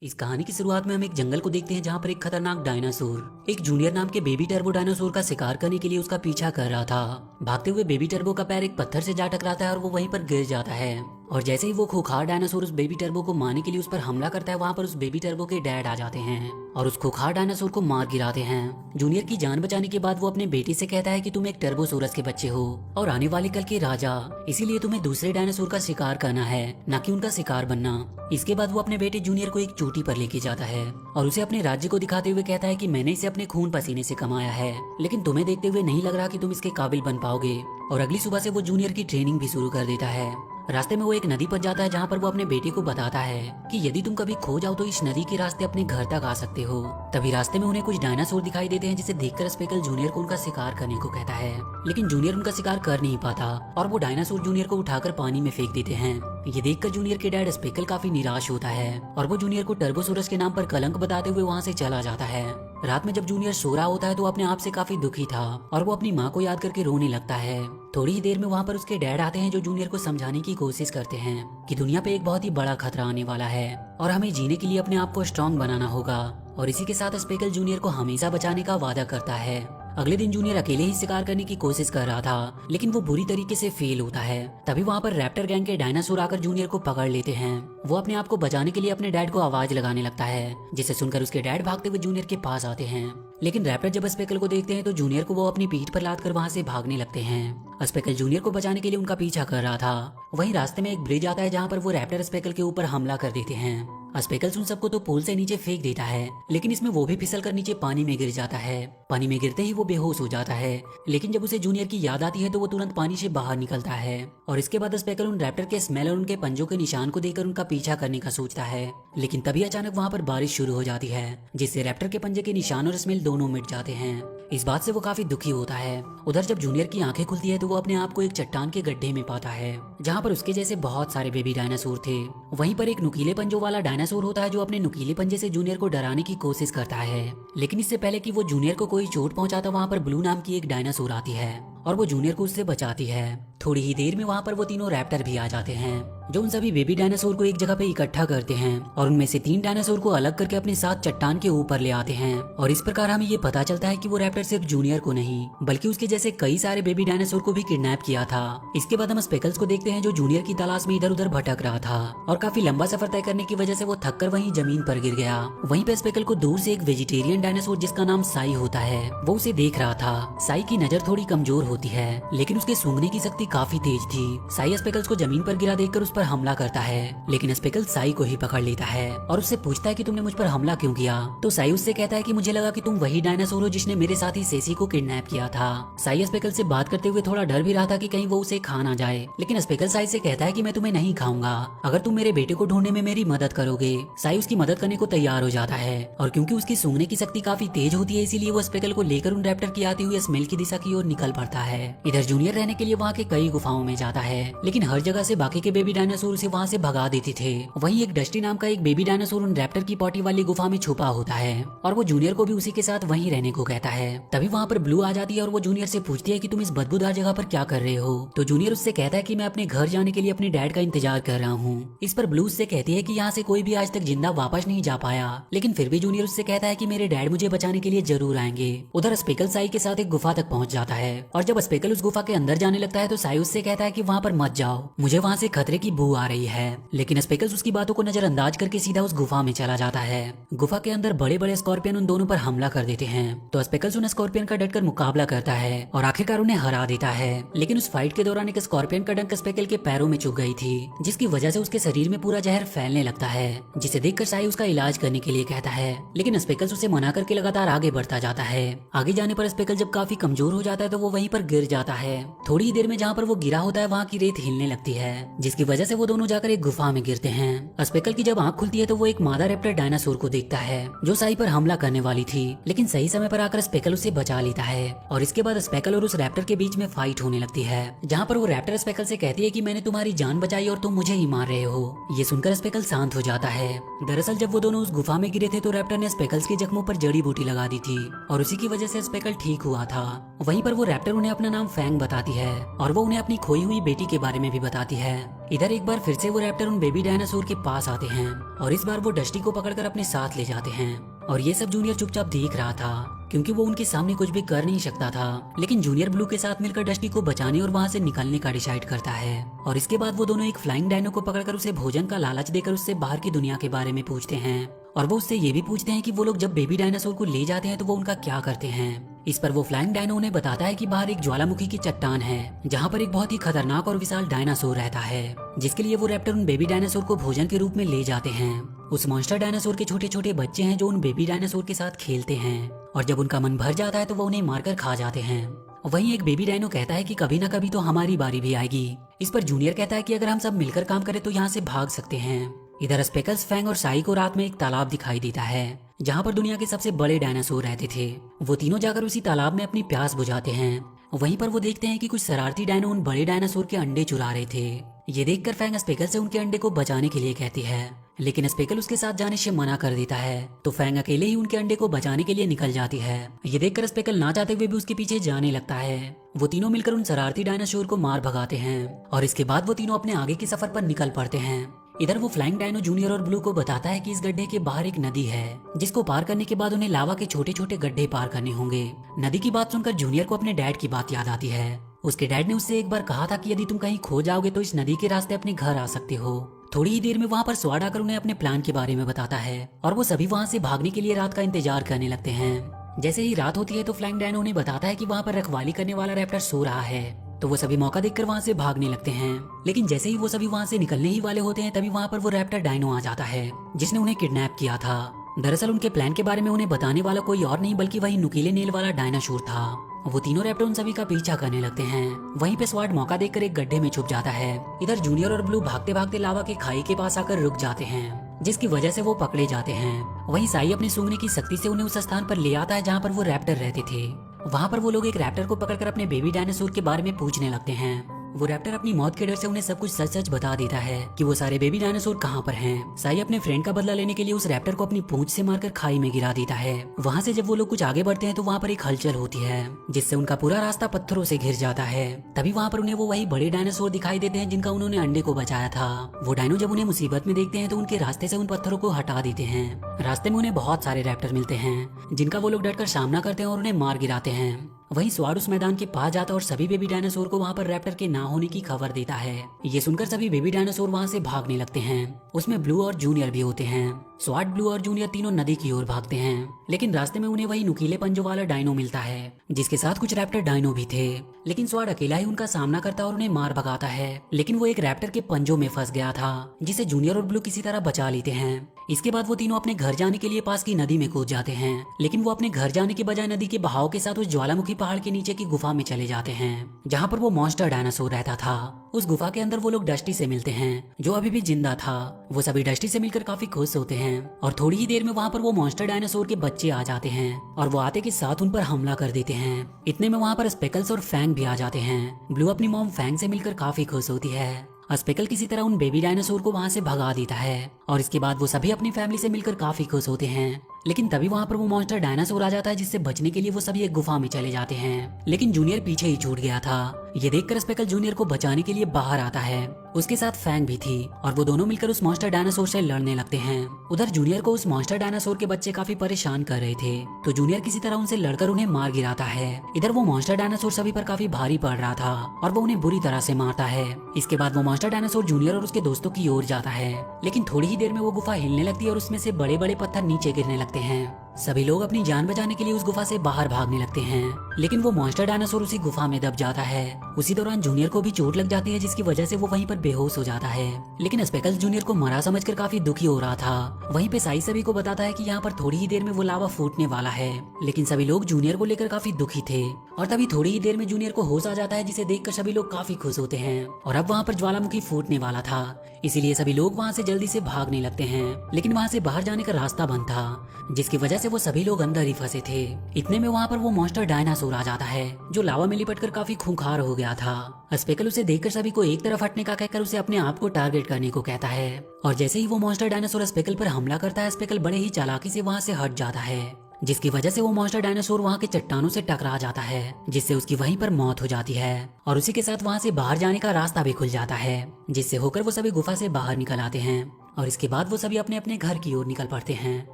इस कहानी की शुरुआत में हम एक जंगल को देखते हैं जहाँ पर एक खतरनाक डायनासोर एक जूनियर नाम के बेबी टर्बो डायनासोर का शिकार करने के लिए उसका पीछा कर रहा था। भागते हुए बेबी टर्बो का पैर एक पत्थर से जा टकराता है और वो वहीं पर गिर जाता है। और जैसे ही वो खूंखार डायनासोर उस बेबी टर्बो को मारने के लिए उस पर हमला करता है, वहाँ पर उस बेबी टर्बो के डैड आ जाते हैं और उस खूंखार डायनासोर को मार गिराते हैं। जूनियर की जान बचाने के बाद वो अपने बेटे से कहता है कि तुम एक टर्बोसोरस के बच्चे हो और आने वाले कल के राजा, इसीलिए तुम्हें दूसरे डायनासोर का शिकार करना है, न कि उनका शिकार बनना। इसके बाद वो अपने बेटे जूनियर को एक चोटी पर लेके जाता है और उसे अपने राज्य को दिखाते हुए कहता है कि मैंने इसे अपने खून पसीने से कमाया है, लेकिन तुम्हें देखते हुए नहीं लग रहा कि तुम इसके काबिल बन पाओगे। और अगली सुबह से वो जूनियर की ट्रेनिंग भी शुरू कर देता है। रास्ते में वो एक नदी पर जाता है जहाँ पर वो अपने बेटे को बताता है कि यदि तुम कभी खो जाओ तो इस नदी के रास्ते अपने घर तक आ सकते हो। तभी रास्ते में उन्हें कुछ डायनासोर दिखाई देते हैं, जिसे देखकर स्पेकल जूनियर को उनका शिकार करने को कहता है, लेकिन जूनियर उनका शिकार कर नहीं पाता और वो डायनासोर जूनियर को उठाकर पानी में फेंक देते हैं। ये देखकर जूनियर के डैड स्पेकल काफी निराश होता है और वो जूनियर को टर्बोसोरस के नाम पर कलंक बताते हुए वहाँ से चला जाता है। रात में जब जूनियर सो रहा होता है तो अपने आप से काफी दुखी था और वो अपनी माँ को याद करके रोने लगता है। थोड़ी ही देर में वहाँ पर उसके डैड आते हैं जो जूनियर को समझाने की कोशिश करते हैं कि दुनिया पे एक बहुत ही बड़ा खतरा आने वाला है और हमें जीने के लिए अपने आप को स्ट्रांग बनाना होगा। और इसी के साथ स्पेकल जूनियर को हमेशा बचाने का वादा करता है। अगले दिन जूनियर अकेले ही शिकार करने की कोशिश कर रहा था, लेकिन वो बुरी तरीके से फेल होता है। तभी वहाँ पर रैप्टर गैंग के डायनासोर आकर जूनियर को पकड़ लेते हैं। वो अपने आप को बचाने के लिए अपने डैड को आवाज लगाने लगता है, जिसे सुनकर उसके डैड भागते हुए जूनियर के पास आते हैं। लेकिन रैप्टर जब स्पेकल को देखते हैं तो जूनियर को वो अपनी पीठ पर लाद कर वहाँ से भागने लगते हैं। स्पेकल जूनियर को बचाने के लिए उनका पीछा कर रहा था। वहीं रास्ते में एक ब्रिज आता है जहाँ पर वो रैप्टर स्पेकल के ऊपर हमला कर देते हैं। स्पेकल्स उन सबको तो पुल से नीचे फेंक देता है, लेकिन इसमें वो भी फिसल कर नीचे पानी में गिर जाता है। पानी में गिरते ही वो बेहोश हो जाता है, लेकिन जब उसे जूनियर की याद आती है तो वो तुरंत पानी से बाहर निकलता है। और इसके बाद स्पेकल उन रैप्टर के स्मेल और उनके पंजों के निशान को देखकर उनका पीछा करने का सोचता है, लेकिन तभी अचानक वहाँ पर बारिश शुरू हो जाती है, जिससे रैप्टर के पंजे के निशान और स्मेल दोनों मिट जाते हैं। इस बात से वो काफी दुखी होता है। उधर जब जूनियर की आंखें खुलती है तो वो अपने आप को एक चट्टान के गड्ढे में पाता है, जहाँ पर उसके जैसे बहुत सारे बेबी डायनासोर थे। वहीं पर एक नुकीले पंजों वाला डायनासोर होता है जो अपने नुकीले पंजे से जूनियर को डराने की कोशिश करता है, लेकिन इससे पहले कि वो जूनियर को कोई चोट पहुंचाता, वहाँ पर ब्लू नाम की एक डायनासोर आती है और वो जूनियर को उससे बचाती है। थोड़ी ही देर में वहाँ पर वो तीनों रैप्टर भी आ जाते हैं, जो उन सभी बेबी डायनासोर को एक जगह पे इकट्ठा करते हैं और उनमें से 3 डायनासोर को अलग करके अपने साथ चट्टान के ऊपर ले आते हैं। और इस प्रकार हमें ये पता चलता है कि वो रैप्टर सिर्फ जूनियर को नहीं बल्कि उसके जैसे कई सारे बेबी डायनासोर को भी किडनैप किया था। इसके बाद हम स्पेकल्स को देखते हैं जो जूनियर की तलाश में इधर उधर भटक रहा था और काफी लंबा सफर तय करने की वजह से वो थक कर वहीं जमीन पर गिर गया। वहीं पे स्पेकल को दूर से एक वेजिटेरियन डायनासोर जिसका नाम साई होता है वो उसे देख रहा था। साई की नजर थोड़ी कमजोर होती है, लेकिन उसके सूंघने की शक्ति काफी तेज थी। साई स्पेकल्स को जमीन पर गिरा देखकर उस पर हमला करता है, लेकिन स्पेकल साई को ही पकड़ लेता है और उससे पूछता है कि तुमने मुझ पर हमला क्यों किया। तो साई उससे कहता है कि मुझे लगा कि तुम वही डायनासोर हो जिसने मेरे साथी सेसी को किडनैप किया था। साई स्पेकल से बात करते हुए थोड़ा डर भी रहा था कि कहीं वो उसे खा ना जाए, लेकिन स्पेकल साई से कहता है कि मैं तुम्हें नहीं खाऊंगा अगर तुम मेरे बेटे को ढूंढने में मेरी मदद करोगे। साई उसकी मदद करने को तैयार हो जाता है और क्योंकि उसकी सूंघने की शक्ति काफी तेज होती है, इसीलिए वो स्पेकल को लेकर उन रैप्टर की आती हुई स्मेल की दिशा की ओर निकल पड़ता है। इधर जूनियर रहने के लिए वहाँ के कई गुफाओं में जाता है, लेकिन हर जगह से बाकी के बेबी डायनासोर उसे वहाँ से भगा देते थे। वहीं एक डस्टी नाम का एक बेबी डायनासोर उन रैप्टर की पॉटी वाली गुफा में छुपा होता है और वो जूनियर को भी उसी के साथ वहीं रहने को कहता है। तभी वहाँ पर ब्लू आ जाती है और वो जूनियर से पूछती है कि तुम इस बदबूदार जगह पर क्या कर रहे हो। तो जूनियर उससे कहता है कि मैं अपने घर जाने के लिए अपने डैड का इंतजार कर रहा हूँ। इस पर ब्लू उससे कहती है कि यहाँ से कोई भी आज तक जिंदा वापस नहीं जा पाया, लेकिन फिर भी जूनियर उससे कहता है कि मेरे डैड मुझे बचाने के लिए जरूर आएंगे। उधर स्पेकल साई के साथ एक गुफा तक पहुँच जाता है और जब स्पेकल उस गुफा के अंदर जाने लगता है तो साई उससे कहता है कि वहाँ पर मत जाओ, मुझे वहाँ से खतरे की बू आ रही है। लेकिन स्पेकल्स उसकी बातों को नजरअंदाज करके सीधा उस गुफा में चला जाता है। गुफा के अंदर बड़े बड़े स्कॉर्पियन उन दोनों पर हमला कर देते हैं, तो स्पेकल्स उन स्कॉर्पियन का डटकर मुकाबला करता है और आखिरकार उन्हें हरा देता है। लेकिन उस फाइट के दौरान एक स्कॉर्पियन का डंक स्पेकल के पैरों में चुभ गई थी, जिसकी वजह से उसके शरीर में पूरा जहर फैलने लगता है, जिसे देखकर साई उसका इलाज करने के लिए कहता है, लेकिन स्पेकल्स उसे मना करके लगातार आगे बढ़ता जाता है। आगे जाने पर स्पेकल जब काफी कमजोर हो जाता है तो वो वहीं पर गिर जाता है। थोड़ी ही देर में जहाँ पर वो गिरा होता है वहाँ की रेत हिलने लगती है, जिसकी वजह से वो दोनों जाकर एक गुफा में गिरते हैं। स्पेकल की जब आंख खुलती है तो वो एक मादा रैप्टर डायनासोर को देखता है जो साई पर हमला करने वाली थी, लेकिन सही समय पर आकर स्पेकल उसे बचा लेता है। और इसके बाद स्पेकल और उस रैप्टर के बीच में फाइट होने लगती है, जहाँ पर वो रैप्टर स्पेकल से कहती है कि मैंने तुम्हारी जान बचाई और तुम मुझे ही मार रहे हो। ये सुनकर स्पेकल शांत हो जाता है। दरअसल जब वो दोनों उस गुफा में गिरे थे तो रैप्टर ने स्पेकल्स के जख्मों पर जड़ी बूटी लगा दी थी और उसी की वजह से स्पेकल ठीक हुआ था। वहीं पर वो रैप्टर उन्हें उन्हें अपना नाम फैंग बताती है और वो उन्हें अपनी खोई हुई बेटी के बारे में भी बताती है। इधर एक बार फिर से वो रैप्टर उन बेबी डायनासोर के पास आते हैं और इस बार वो डस्टी को पकड़कर अपने साथ ले जाते हैं। और ये सब जूनियर चुपचाप देख रहा था क्योंकि वो उनके सामने कुछ भी कर नहीं सकता था। लेकिन जूनियर ब्लू के साथ मिलकर डस्टी को बचाने और वहाँ से निकलने का डिसाइड करता है। और इसके बाद वो दोनों एक फ्लाइंग डायनो को पकड़कर उसे भोजन का लालच देकर उससे बाहर की दुनिया के बारे में पूछते हैं। और वो उससे ये भी पूछते हैं कि वो लोग जब बेबी डायनासोर को ले जाते हैं तो वो उनका क्या करते हैं। इस पर वो फ्लाइंग डायनो उन्हें बताता है कि बाहर एक ज्वालामुखी की चट्टान है जहाँ पर एक बहुत ही खतरनाक और विशाल डायनासोर रहता है, जिसके लिए वो रैप्टर उन बेबी डायनासोर को भोजन के रूप में ले जाते हैं। उस मॉन्स्टर डायनासोर के छोटे छोटे बच्चे हैं जो उन बेबी डायनासोर के साथ खेलते हैं और जब उनका मन भर जाता है तो वो उन्हें मारकर खा जाते हैं। वहीं एक बेबी डायनो कहता है कि कभी ना कभी तो हमारी बारी भी आएगी। इस पर जूनियर कहता है कि अगर हम सब मिलकर काम करें तो यहाँ से भाग सकते हैं। इधर स्पेकल्स, फैंग और साई को रात में एक तालाब दिखाई देता है जहाँ पर दुनिया के सबसे बड़े डायनासोर रहते थे। वो तीनों जाकर उसी तालाब में अपनी प्यास बुझाते हैं। वहीं पर वो देखते हैं कि कुछ शरारती डायनो उन बड़े डायनासोर के अंडे चुरा रहे थे। ये देखकर फैंग स्पेकल से उनके अंडे को बचाने के लिए कहती है, लेकिन स्पेकल उसके साथ जाने से मना कर देता है। तो फैंग अकेले ही उनके अंडे को बचाने के लिए निकल जाती है। ये देखकर स्पेकल ना चाहते हुए भी उसके पीछे जाने लगता है। वो तीनों मिलकर उन शरारती डायनासोर को मार भगाते हैं और इसके बाद वो तीनों अपने आगे के सफर पर निकल पड़ते हैं। इधर वो फ्लाइंग डायनो जूनियर और ब्लू को बताता है कि इस गड्ढे के बाहर एक नदी है जिसको पार करने के बाद उन्हें लावा के छोटे छोटे गड्ढे पार करने होंगे। नदी की बात सुनकर जूनियर को अपने डैड की बात याद आती है। उसके डैड ने उससे एक बार कहा था कि यदि तुम कहीं खो जाओगे तो इस नदी के रास्ते अपने घर आ सकते हो। थोड़ी ही देर में वहाँ पर स्वाड आकर उन्हें अपने प्लान के बारे में बताता है और वो सभी वहाँ से भागने के लिए रात का इंतजार करने लगते हैं। जैसे ही रात होती है तो फ्लाइंग डायनो उन्हें बताता है कि वहाँ पर रखवाली करने वाला रैप्टर सो रहा है। तो वो सभी मौका देखकर वहाँ से भागने लगते हैं। लेकिन जैसे ही वो सभी वहाँ से निकलने ही वाले होते हैं तभी वहाँ पर वो रैप्टर डायनो आ जाता है जिसने उन्हें किडनैप किया था। दरअसल उनके प्लान के बारे में उन्हें बताने वाला कोई और नहीं बल्कि वही नुकीले नेल वाला डायनासोर था। वो तीनों रैप्टर उन सभी का पीछा करने लगते हैं। वहीं पे स्वाड मौका देखकर एक गड्ढे में छुप जाता है। इधर जूनियर और ब्लू भागते भागते लावा के खाई के पास आकर रुक जाते हैं जिसकी वजह से वो पकड़े जाते हैं। वहीं साई अपनी सूंघने की शक्ति से उन्हें उस स्थान पर ले आता है जहाँ पर वो रैप्टर रहते थे। वहाँ पर वो लोग एक रैप्टर को पकड़कर अपने बेबी डायनासोर के बारे में पूछने लगते हैं। वो रैप्टर अपनी मौत के डर से उन्हें सब कुछ सच सच बता देता है कि वो सारे बेबी डायनासोर कहाँ पर हैं। साई अपने फ्रेंड का बदला लेने के लिए उस रैप्टर को अपनी पूंछ से मारकर खाई में गिरा देता है। वहाँ से जब वो लोग कुछ आगे बढ़ते हैं तो वहाँ पर एक हलचल होती है जिससे उनका पूरा रास्ता पत्थरों से घिर जाता है। तभी वहाँ पर उन्हें वो वही बड़े डायनासोर दिखाई देते हैं जिनका उन्होंने अंडे को बचाया था। वो डायनो जब उन्हें मुसीबत में देखते हैं तो उनके रास्ते से उन पत्थरों को हटा देते हैं। रास्ते में उन्हें बहुत सारे रैप्टर मिलते हैं जिनका वो लोग डटकर सामना करते हैं और उन्हें मार गिराते हैं। वहीं स्वाड उस मैदान के पास जाता और सभी बेबी डायनासोर को वहाँ पर रैप्टर के ना होने की खबर देता है। ये सुनकर सभी बेबी डायनासोर वहाँ से भागने लगते हैं। उसमें ब्लू और जूनियर भी होते हैं। स्वाड, ब्लू और जूनियर तीनों नदी की ओर भागते हैं, लेकिन रास्ते में उन्हें वही नुकीले पंजों वाला डायनो मिलता है जिसके साथ कुछ रैप्टर डायनो भी थे। लेकिन स्वाड अकेला ही उनका सामना करता और उन्हें मार भगाता है। लेकिन वो एक रैप्टर के पंजों में फंस गया था जिसे जूनियर और ब्लू किसी तरह बचा लेते हैं। इसके बाद वो तीनों अपने घर जाने के लिए पास की नदी में कूद जाते हैं, लेकिन वो अपने घर जाने के बजाय नदी के बहाव के साथ उस ज्वालामुखी पहाड़ के नीचे की गुफा में चले जाते हैं जहाँ पर वो मॉन्स्टर डायनासोर रहता था। उस गुफा के अंदर वो लोग डस्टी से मिलते हैं जो अभी भी जिंदा था। वो सभी डस्टी से मिलकर काफी खुश होते हैं और थोड़ी ही देर में वहाँ पर वो मॉन्स्टर डायनासोर के बच्चे आ जाते हैं और वो आते के साथ उन पर हमला कर देते हैं। इतने में वहाँ पर स्पेकल्स और फैंग भी आ जाते हैं। ब्लू अपनी मॉम फैंग से मिलकर काफी खुश होती है। स्पेकल किसी तरह उन बेबी डायनासोर को वहाँ से भगा देता है और इसके बाद वो सभी अपनी फैमिली से मिलकर काफी खुश होते हैं। लेकिन तभी वहाँ पर वो मॉन्स्टर डायनासोर आ जाता है जिससे बचने के लिए वो सभी एक गुफा में चले जाते हैं। लेकिन जूनियर पीछे ही छूट गया था। ये देखकर स्पेकल जूनियर को बचाने के लिए बाहर आता है। उसके साथ फैंग भी थी और वो दोनों मिलकर उस मॉन्स्टर डायनासोर से लड़ने लगते हैं। उधर जूनियर को उस मॉन्स्टर डायनासोर के बच्चे काफी परेशान कर रहे थे, तो जूनियर किसी तरह उनसे लड़कर उन्हें मार गिराता है। इधर वो मॉन्स्टर डायनासोर सभी पर काफी भारी पड़ रहा था और वो उन्हें बुरी तरह से मारता है। इसके बाद वो मॉन्स्टर डायनासोर जूनियर और उसके दोस्तों की ओर जाता है, लेकिन थोड़ी ही देर में वो गुफा हिलने लगती है और उसमें से बड़े बड़े पत्थर नीचे गिरने लगते हैं। सभी लोग अपनी जान बचाने के लिए उस गुफा से बाहर भागने लगते हैं, लेकिन वो मॉन्स्टर डायनासोर उसी गुफा में दब जाता है। उसी दौरान जूनियर को भी चोट लग जाती है जिसकी वजह से वो वहीं पर बेहोश हो जाता है। लेकिन स्पेकल्स जूनियर को मरा समझकर काफी दुखी हो रहा था। वहीं पे साई सभी को बताता है कि यहाँ पर थोड़ी ही देर में वो लावा फूटने वाला है, लेकिन सभी लोग जूनियर को लेकर काफी दुखी थे। और तभी थोड़ी ही देर में जूनियर को होश आ जाता है जिसे देखकर सभी लोग काफी खुश होते हैं। और अब वहाँ पर ज्वालामुखी फूटने वाला था, इसीलिए सभी लोग वहाँ से जल्दी से भागने लगते हैं। लेकिन वहाँ से बाहर जाने का रास्ता बंद था, जिसकी वजह से वो सभी लोग अंदर ही फंसे थे। इतने में वहाँ पर वो मॉन्स्टर डायनासोर आ जाता है जो लावा में लिपटकर काफी खूंखार हो गया था। स्पेकल उसे देखकर सभी को एक तरफ हटने का कहकर उसे अपने आप को टारगेट करने को कहता है। और जैसे ही वो मॉन्स्टर डायनासोर स्पेकल पर हमला करता है, स्पेकल बड़े ही चालाकी से वहाँ से हट जाता है। जिसकी वजह से वो मॉन्स्टर डायनासोर वहाँ के चट्टानों से टकरा जाता है, जिससे उसकी वहीं पर मौत हो जाती है और उसी के साथ वहाँ से बाहर जाने का रास्ता भी खुल जाता है, जिससे होकर वो सभी गुफा से बाहर निकल आते हैं और इसके बाद वो सभी अपने अपने घर की ओर निकल पड़ते हैं।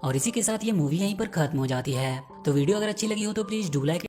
और इसी के साथ ये मूवी यहीं पर खत्म हो जाती है। तो वीडियो अगर अच्छी लगी हो तो प्लीज डू लाइक